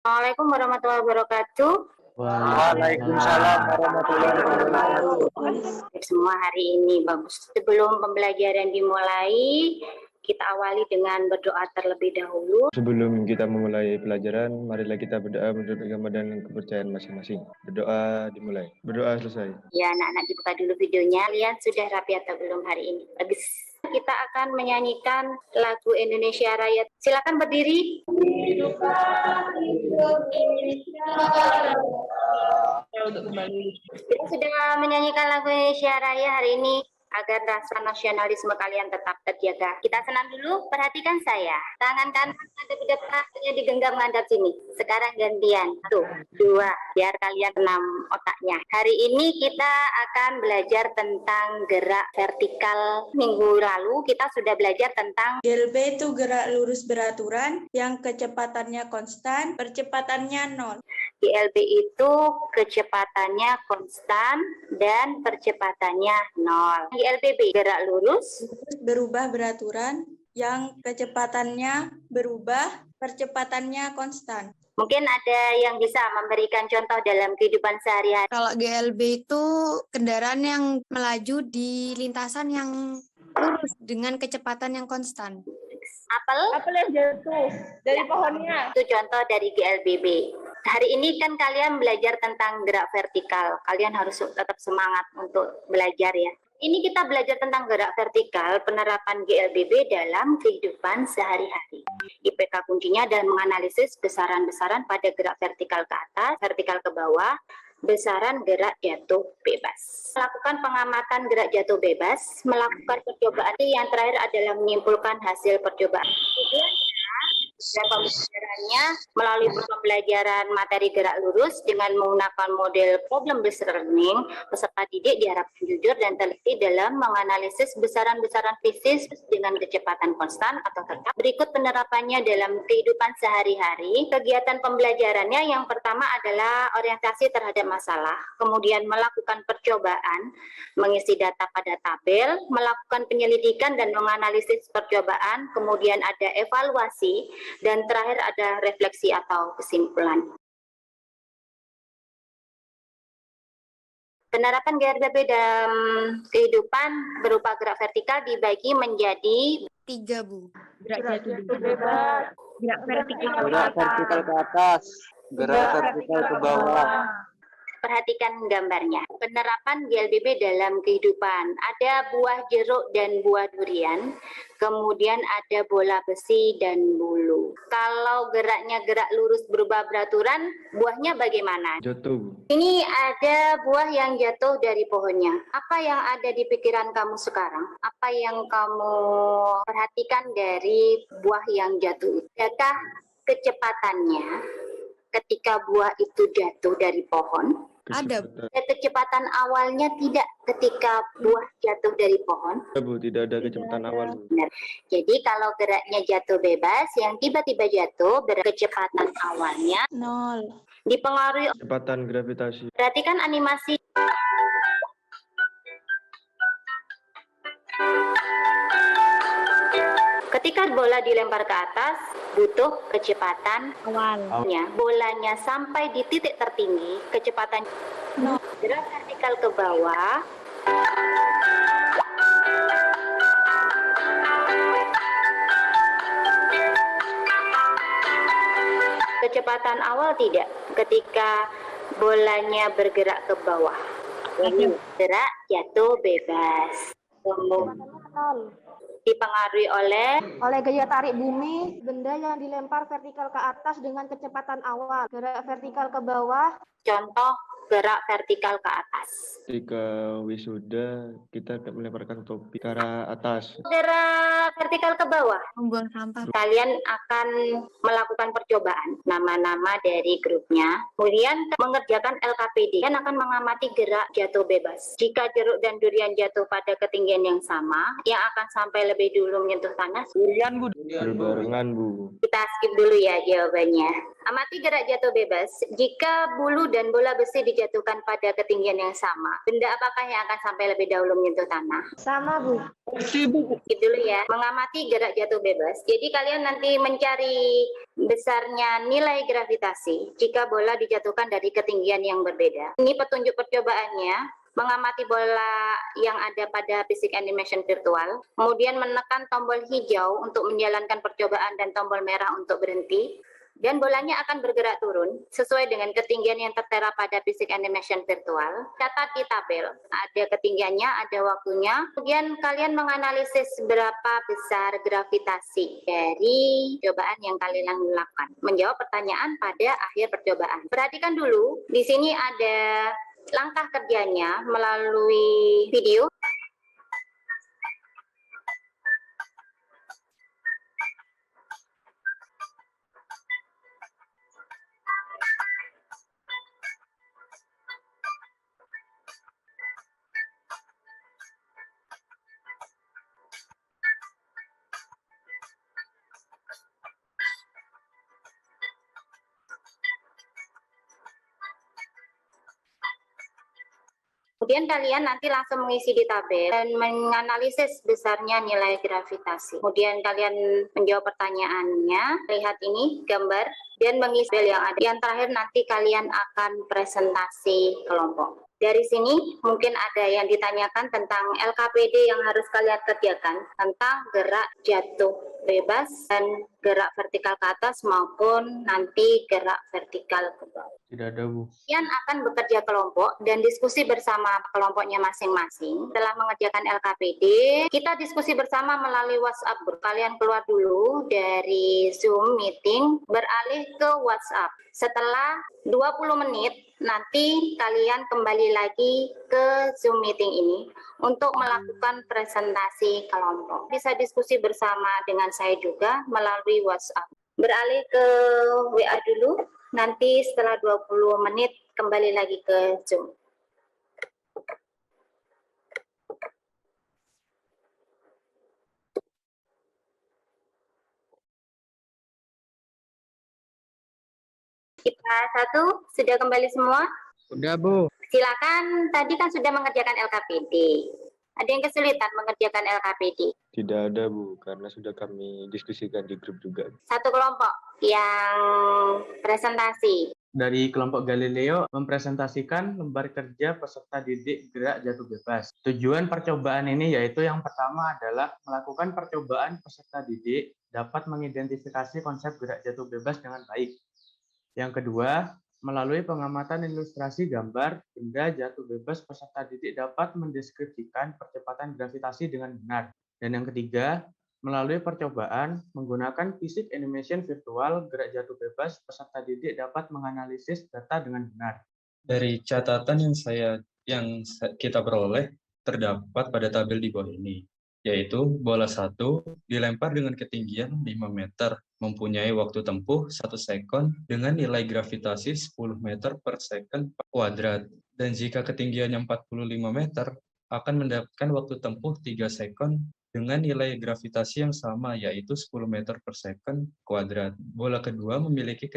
Assalamualaikum warahmatullahi wabarakatuh. Waalaikumsalam warahmatullahi wabarakatuh. Semua hari ini bagus. Sebelum pembelajaran dimulai, kita awali dengan berdoa terlebih dahulu. Sebelum kita memulai pelajaran, marilah kita berdoa menurut agama dan kepercayaan masing-masing. Berdoa dimulai. Berdoa selesai. Ya, anak-anak dibuka dulu videonya. Kalian sudah rapi atau belum hari ini? Bagus. Kita akan menyanyikan lagu Indonesia Raya. Silakan berdiri. Kita sudah menyanyikan lagu Indonesia Raya hari ini agar rasa nasionalisme kalian tetap terjaga. Kita senam dulu, perhatikan saya. Tangan kanan ada di depan, digenggam ngadap sini. Sekarang gantian. 1, 2, biar kalian senam otaknya. Hari ini kita akan belajar tentang gerak vertikal. Minggu lalu kita sudah belajar tentang GLB itu gerak lurus beraturan yang kecepatannya konstan, percepatannya 0. GLB itu kecepatannya konstan dan percepatannya 0. GLBB gerak lurus Berubah beraturan yang kecepatannya berubah, percepatannya konstan. Mungkin ada yang bisa memberikan contoh dalam kehidupan sehari-hari. Kalau GLB itu kendaraan yang melaju di lintasan yang lurus dengan kecepatan yang konstan. Apel yang jatuh dari pohonnya. itu contoh dari GLBB. Hari ini kan kalian belajar tentang gerak vertikal. Kalian harus tetap semangat untuk belajar ya. Ini kita belajar tentang gerak vertikal, penerapan GLBB dalam kehidupan sehari-hari. IPK kuncinya adalah menganalisis besaran-besaran pada gerak vertikal ke atas, vertikal ke bawah, besaran gerak jatuh bebas. Melakukan pengamatan gerak jatuh bebas, melakukan percobaan. Yang terakhir adalah menyimpulkan hasil percobaan. Dan pembelajarannya melalui pembelajaran materi gerak lurus dengan menggunakan model problem based learning, peserta didik diharapkan jujur dan teliti dalam menganalisis besaran-besaran fisik dengan kecepatan konstan atau tetap. Berikut penerapannya dalam kehidupan sehari-hari. Kegiatan pembelajarannya yang pertama adalah orientasi terhadap masalah, kemudian melakukan percobaan, mengisi data pada tabel, melakukan penyelidikan dan menganalisis percobaan, kemudian ada evaluasi, dan terakhir ada refleksi atau kesimpulan. Penerapan GLBB dalam kehidupan berupa gerak vertikal dibagi menjadi 3, Bu. Gerak jatuh bebas, gerak vertikal Gerak vertikal ke atas, gerak vertikal ke bawah. perhatikan gambarnya. Penerapan GLBB dalam kehidupan. Ada buah jeruk dan buah durian, kemudian ada bola besi dan bulu. Kalau geraknya gerak lurus berubah beraturan, buahnya bagaimana? Jatuh. Ini ada buah yang jatuh dari pohonnya. Apa yang ada di pikiran kamu sekarang? Apa yang kamu perhatikan dari buah yang jatuh? Adakah kecepatannya ketika buah itu jatuh dari pohon? Ada. Kecepatan awalnya tidak ketika buah jatuh dari pohon. Bu, tidak ada kecepatan awal. Bu. Benar. Jadi kalau geraknya jatuh bebas, yang tiba-tiba jatuh kecepatan awalnya 0. dipengaruhi. Kecepatan gravitasi. Perhatikan animasi. Ketika bola dilempar ke atas, butuh kecepatan awalnya. Bolanya sampai di titik tertinggi, kecepatan gerak vertikal ke bawah. Kecepatan awal tidak, ketika bolanya bergerak ke bawah. Gerak jatuh bebas. Dipengaruhi oleh gaya tarik bumi, benda yang dilempar vertikal ke atas dengan kecepatan awal, gerak vertikal ke bawah. contoh gerak vertikal ke atas. Ketika wisuda, kita melemparkan topi ke arah atas. Gerak vertikal ke bawah. Membuang sampah. Kalian akan melakukan percobaan nama-nama dari grupnya. Kemudian mengerjakan LKPD. Kalian akan mengamati gerak jatuh bebas. Jika jeruk dan durian jatuh pada ketinggian yang sama, yang akan sampai lebih dulu menyentuh tanah. Durian, Bu. Berbarengan, Bu. Kita skip dulu ya jawabannya. Amati gerak jatuh bebas. Jika bulu dan bola besi dijatuhkan pada ketinggian yang sama, benda apakah yang akan sampai lebih dahulu menyentuh tanah? Sama, Bu. Gitu dulu ya, mengamati gerak jatuh bebas. Jadi kalian nanti mencari besarnya nilai gravitasi jika bola dijatuhkan dari ketinggian yang berbeda. Ini petunjuk percobaannya. Mengamati bola yang ada pada Physics Animation Virtual, kemudian menekan tombol hijau untuk menjalankan percobaan dan tombol merah untuk berhenti, dan bolanya akan bergerak turun sesuai dengan ketinggian yang tertera pada Physics Animation Virtual. Catat di tabel, ada ketinggiannya, ada waktunya. Kemudian kalian menganalisis berapa besar gravitasi dari percobaan yang kalian lakukan. Menjawab pertanyaan pada akhir percobaan. Perhatikan dulu, di sini ada langkah kerjanya melalui video. Kemudian kalian nanti langsung mengisi di tabel dan menganalisis besarnya nilai gravitasi. Kemudian kalian menjawab pertanyaannya, lihat ini gambar, dan mengisi tabel yang ada. Yang terakhir nanti kalian akan presentasi kelompok. Dari sini mungkin ada yang ditanyakan tentang LKPD yang harus kalian kerjakan, tentang gerak jatuh bebas dan gerak vertikal ke atas maupun nanti gerak vertikal ke bawah. Tidak ada, Bu. Kalian akan bekerja kelompok dan diskusi bersama kelompoknya masing-masing. Setelah mengerjakan LKPD, kita diskusi bersama melalui WhatsApp group. Kalian keluar dulu dari Zoom meeting, beralih ke WhatsApp. Setelah 20 menit, nanti kalian kembali lagi ke Zoom meeting ini untuk melakukan presentasi kelompok. Bisa diskusi bersama dengan saya juga melalui WhatsApp. Beralih ke WA dulu. Nanti setelah 20 menit kembali lagi ke Zoom. Kita satu, sudah kembali semua? Sudah, Bu. Silakan, tadi kan sudah mengerjakan LKPD. Ada yang kesulitan mengerjakan LKPD? Tidak ada, Bu, karena sudah kami diskusikan di grup juga. Satu kelompok yang presentasi. Dari kelompok Galileo mempresentasikan lembar kerja peserta didik gerak jatuh bebas. Tujuan percobaan ini yaitu yang pertama adalah melakukan percobaan peserta didik dapat mengidentifikasi konsep gerak jatuh bebas dengan baik. Yang kedua, melalui pengamatan ilustrasi gambar benda jatuh bebas, peserta didik dapat mendeskripsikan percepatan gravitasi dengan benar. Dan yang ketiga, melalui percobaan menggunakan Physics Animation Virtual gerak jatuh bebas, peserta didik dapat menganalisis data dengan benar. Dari catatan yang kita peroleh terdapat pada tabel di bawah ini, yaitu bola 1 dilempar dengan ketinggian 5 meter, mempunyai waktu tempuh 1 sekon dengan nilai gravitasi 10 meter per second kuadrat. Dan jika ketinggiannya 45 meter, akan mendapatkan waktu tempuh 3 sekon dengan nilai gravitasi yang sama, yaitu 10 meter per second kuadrat. Bola kedua memiliki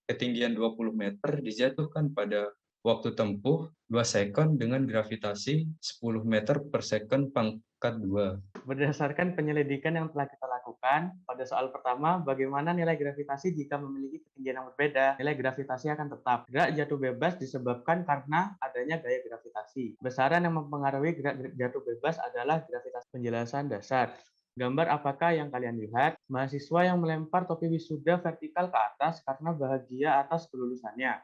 ketinggian 20 meter dijatuhkan pada waktu tempuh 2 sekon dengan gravitasi 10 meter per second pangkat 2. Berdasarkan penyelidikan yang telah kita lakukan, pada soal pertama, bagaimana nilai gravitasi jika memiliki ketinggian yang berbeda? Nilai gravitasi akan tetap. Gerak jatuh bebas disebabkan karena adanya gaya gravitasi. Besaran yang mempengaruhi gerak jatuh bebas adalah gravitasi. Penjelasan dasar. Gambar apakah yang kalian lihat? Mahasiswa yang melempar topi wisuda vertikal ke atas karena bahagia atas kelulusannya.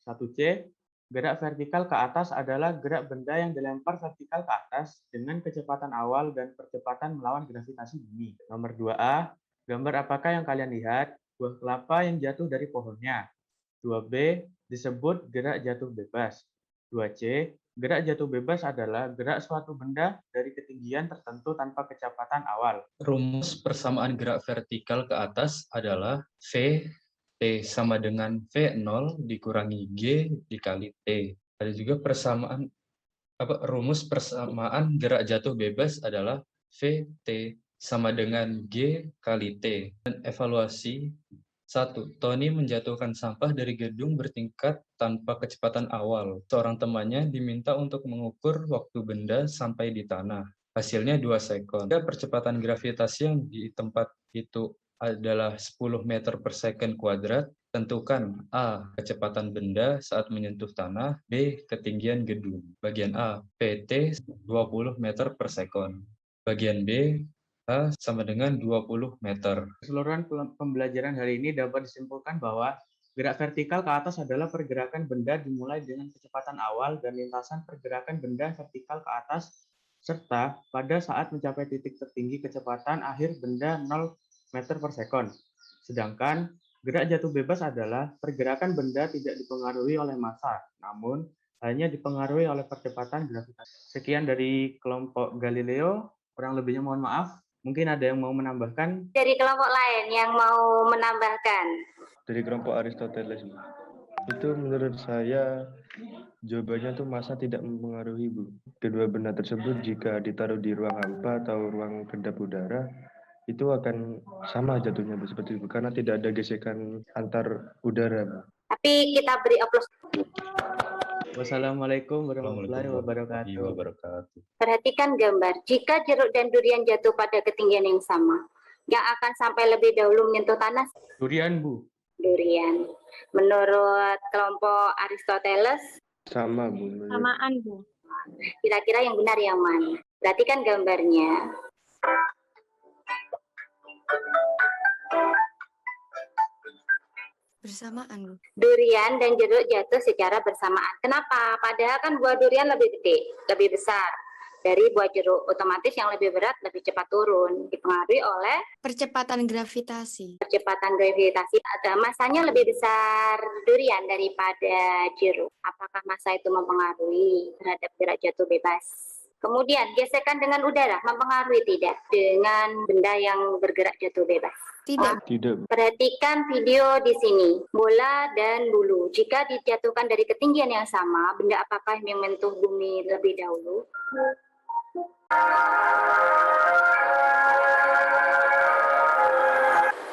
1C. Gerak vertikal ke atas adalah gerak benda yang dilempar vertikal ke atas dengan kecepatan awal dan percepatan melawan gravitasi bumi. Nomor 2A, gambar apakah yang kalian lihat? Buah kelapa yang jatuh dari pohonnya. 2B, disebut gerak jatuh bebas. 2C, gerak jatuh bebas adalah gerak suatu benda dari ketinggian tertentu tanpa kecepatan awal. Rumus persamaan gerak vertikal ke atas adalah V T sama dengan V0 dikurangi G dikali T. Ada juga rumus persamaan gerak jatuh bebas adalah VT sama dengan G kali T. Dan evaluasi 1. Tony menjatuhkan sampah dari gedung bertingkat tanpa kecepatan awal. Seorang temannya diminta untuk mengukur waktu benda sampai di tanah. Hasilnya 2 sekon. Jika percepatan gravitasi yang di tempat itu adalah 10 meter per second kuadrat, tentukan A. Kecepatan benda saat menyentuh tanah, B. Ketinggian gedung. Bagian A. PT 20 meter per second. Bagian B. A sama dengan 20 meter. Keseluruhan pembelajaran hari ini dapat disimpulkan bahwa gerak vertikal ke atas adalah pergerakan benda dimulai dengan kecepatan awal dan lintasan pergerakan benda vertikal ke atas, serta pada saat mencapai titik tertinggi kecepatan akhir benda 0 meter per sekon. Sedangkan gerak jatuh bebas adalah pergerakan benda tidak dipengaruhi oleh massa, namun hanya dipengaruhi oleh percepatan gravitasi. Sekian dari kelompok Galileo, kurang lebihnya mohon maaf. Mungkin ada yang mau menambahkan? Dari kelompok lain yang mau menambahkan? Dari kelompok Aristoteles, Bu. Itu menurut saya jawabannya tuh massa tidak mempengaruhi, Bu. Kedua benda tersebut jika ditaruh di ruang hampa atau ruang kedap udara, itu akan sama jatuhnya, Bu, seperti itu. Karena tidak ada gesekan antar udara, Bu. Tapi kita beri aplaus. Wassalamualaikum warahmatullahi wabarakatuh. Perhatikan gambar. Jika jeruk dan durian jatuh pada ketinggian yang sama, yang akan sampai lebih dahulu menyentuh tanah? Durian, Bu. Durian. Menurut kelompok Aristoteles? Sama, Bu. Samaan, Bu. Kira-kira yang benar yang mana? Perhatikan gambarnya. Bersamaan, Bu. Durian dan jeruk jatuh secara bersamaan. Kenapa? Padahal kan buah durian lebih gede, lebih besar dari buah jeruk. Otomatis yang lebih berat lebih cepat turun. Dipengaruhi oleh Percepatan gravitasi. percepatan gravitasi. Ada masanya lebih besar durian daripada jeruk. Apakah massa itu mempengaruhi terhadap gerak jatuh bebas? Kemudian gesekan dengan udara mempengaruhi tidak dengan benda yang bergerak jatuh bebas? Tidak. Tidak, Bu. Perhatikan video di sini. Bola dan bulu. Jika dijatuhkan dari ketinggian yang sama, benda apakah yang menyentuh bumi lebih dahulu?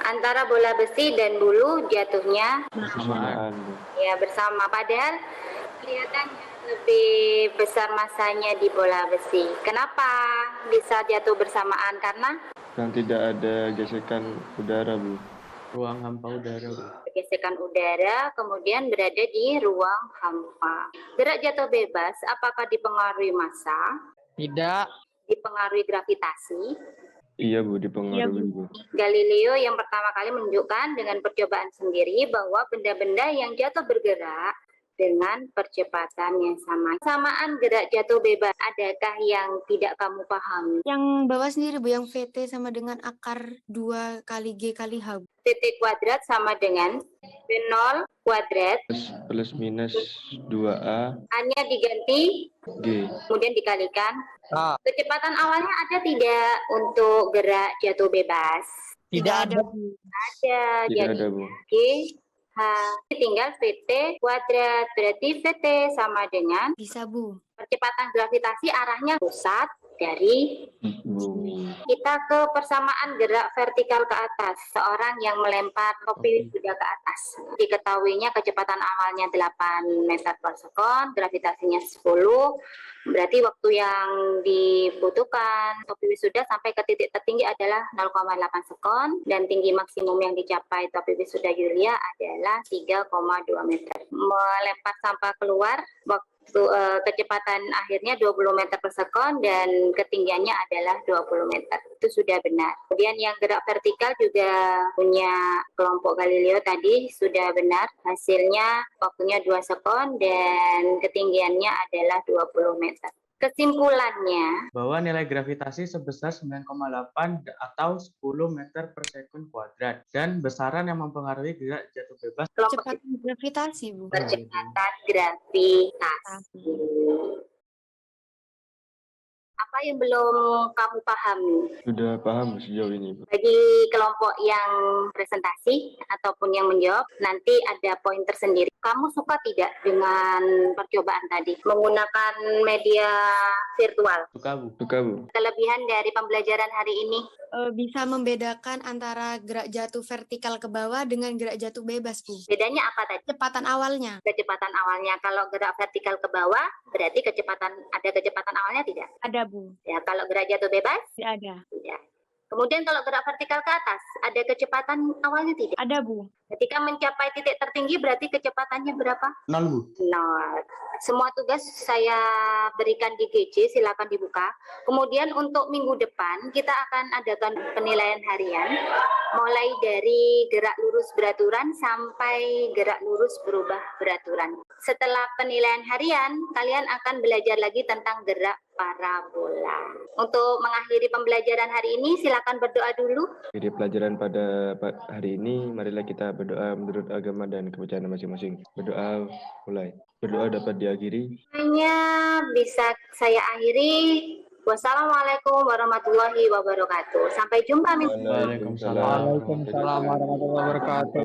Antara bola besi dan bulu jatuhnya Bersamaan, Bu. ya bersama. Padahal kelihatannya lebih besar massanya di bola besi. Kenapa bisa jatuh bersamaan? Karena Kan tidak ada gesekan udara, Bu. Ruang hampa udara, Bu. gesekan udara kemudian berada di ruang hampa. Gerak jatuh bebas apakah dipengaruhi massa? Tidak. Dipengaruhi gravitasi? Iya, Bu, dipengaruhi, Bu. Galileo yang pertama kali menunjukkan dengan percobaan sendiri bahwa benda-benda yang jatuh bergerak dengan percepatan yang sama. Samaan gerak jatuh bebas, adakah yang tidak kamu pahami? Yang bawah sendiri, Bu, yang VT sama dengan akar 2 kali G kali H. VT kuadrat sama dengan V0 kuadrat, Plus minus 2A hanya diganti, G. kemudian dikalikan. Kecepatan awalnya ada tidak untuk gerak jatuh bebas? Tidak ada. Ada, Tidak jadi ada, Bu. G, H, tinggal VT kuadrat, berarti VT sama dengan Bisa, Bu. percepatan gravitasi arahnya pusat dari Bumi. kita ke persamaan gerak vertikal ke atas. Seorang yang melempar topi wisuda ke atas. Diketahuinya kecepatan awalnya 8 meter per sekon, gravitasinya 10. Berarti waktu yang dibutuhkan topi wisuda sampai ke titik tertinggi adalah 0,8 sekon. Dan tinggi maksimum yang dicapai topi wisuda Yulia adalah 3,2 meter. Melempar sampah keluar, waktu kecepatan akhirnya 20 meter per sekon dan ketinggiannya adalah 20 meter. Itu sudah benar. Kemudian yang gerak vertikal juga punya kelompok Galileo tadi sudah benar. Hasilnya waktunya 2 sekon dan ketinggiannya adalah 20 meter. Kesimpulannya, Bahwa nilai gravitasi sebesar 9,8 atau 10 meter per sekon kuadrat. Dan besaran yang mempengaruhi gerak jatuh bebas. kelompok Percepatan gravitasi, Bu. percepatan gravitasi. Apa apa yang belum kamu pahami? Sudah paham sejauh ini, Bu. Bagi kelompok yang presentasi ataupun yang menjawab, nanti ada poin tersendiri. Kamu suka tidak dengan percobaan tadi? Menggunakan media virtual. Suka, Bu. Suka, Bu. Kelebihan dari pembelajaran hari ini? Bisa membedakan antara gerak jatuh vertikal ke bawah dengan gerak jatuh bebas, Bu. Bedanya apa tadi? Kecepatan awalnya. Kecepatan awalnya. Kalau gerak vertikal ke bawah, berarti ada kecepatan awalnya tidak? Ada, Bu. Ya, kalau gerak jatuh bebas? Tidak ada. Tidak. Kemudian kalau gerak vertikal ke atas, ada kecepatan awalnya tidak? Ada, Bu. Ketika mencapai titik tertinggi berarti kecepatannya berapa? 0, Bu. 0. Semua tugas saya berikan di GC, silakan dibuka. Kemudian untuk minggu depan kita akan adakan penilaian harian mulai dari gerak lurus beraturan sampai gerak lurus berubah beraturan. Setelah penilaian harian, kalian akan belajar lagi tentang gerak parabola. Untuk mengakhiri pembelajaran hari ini, silakan berdoa dulu. Jadi pelajaran pada hari ini, marilah kita berdoa menurut agama dan kepercayaan masing-masing. Berdoa mulai. Berdoa dapat diakhiri. Hanya bisa saya akhiri. Wassalamualaikum warahmatullahi wabarakatuh. Sampai jumpa minggu. Waalaikumsalam. Waalaikumsalam warahmatullahi wabarakatuh.